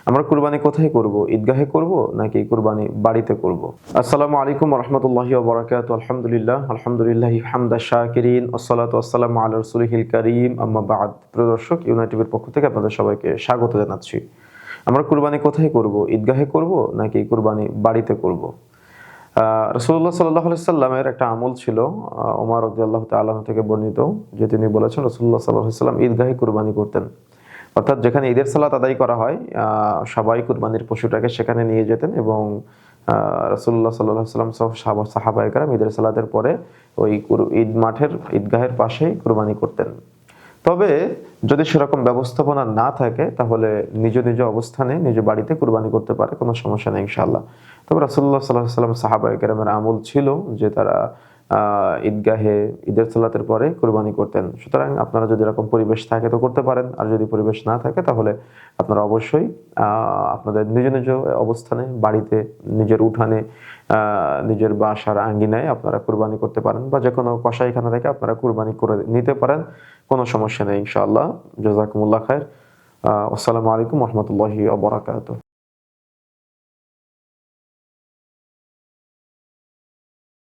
আমরা কুরবানি কোথায় করব? ঈদগাহে করব নাকি কুরবানি বাড়িতে করব? আসসালামু আলাইকুম ওয়া রাহমাতুল্লাহি ওয়া বারাকাতুহু। আলহামদুলিল্লাহি হামদা শাকিরিন ওয়াসসালাতু ওয়াসসালামু আলা রাসূলিহিল কারীম আম্মা বা'দ। প্রিয় দর্শক, ইউনাইটিভের পক্ষ থেকে আপনাদের সবাইকে স্বাগত জানাচ্ছি। আমরা কুরবানি কোথায় করব? ঈদগাহে করব নাকি কুরবানি বাড়িতে করব? রাসূলুল্লাহ সাল্লাল্লাহু আলাইহি সাল্লামের একটা আমল ছিল, ওমর রাদিয়াল্লাহু তাআলা আনহু থেকে বর্ণিত, যে তিনি বলেছেন রাসূলুল্লাহ সাল্লাল্লাহু আলাইহি সাল্লাম ঈদগাহে কুরবানি করতেন। অর্থাৎ যেখানে ঈদের সালাত আদায় করা হয়, সবাই কুরবানির পশুটাকে সেখানে নিয়ে যেতেন এবং রাসূলুল্লাহ সাল্লাল্লাহু আলাইহি সাল্লাম সহ সাহাবায়ে কেরাম ঈদের সালাতের পরে ওই ঈদ মাঠের ঈদগাহের পাশেই কুরবানি করতেন। তবে যদি সেরকম ব্যবস্থাপনা না থাকে তাহলে নিজ নিজ অবস্থানে নিজ বাড়িতে কুরবানি করতে পারে, কোনো সমস্যা নেই ইনশাআল্লাহ। তবে রাসূলুল্লাহ সাল্লাল্লাহু আলাইহি সাল্লাম সাহাবায়ে কেরামের আমল ছিল যে তারা ঈদগাহে ঈদের সালাতের পরে কুরবানি করতেন। সুতরাং আপনারা যদি এরকম পরিবেশ থাকে তো করতে পারেন, আর যদি পরিবেশ না থাকে তাহলে আপনারা অবশ্যই আপনাদের নিজ নিজ অবস্থানে বাড়িতে নিজের উঠানে নিজের বাসার আঙ্গিনায় আপনারা কুরবানি করতে পারেন, বা যে কোনো কসাইখানা থেকে আপনারা কুরবানি করে নিতে পারেন, কোনো সমস্যা নেই ইনশাআল্লাহ। জাযাকুমুল্লাহ খাইর। আসসালামু আলাইকুম ওয়া রাহমাতুল্লাহি ওয়া বারাকাতুহু।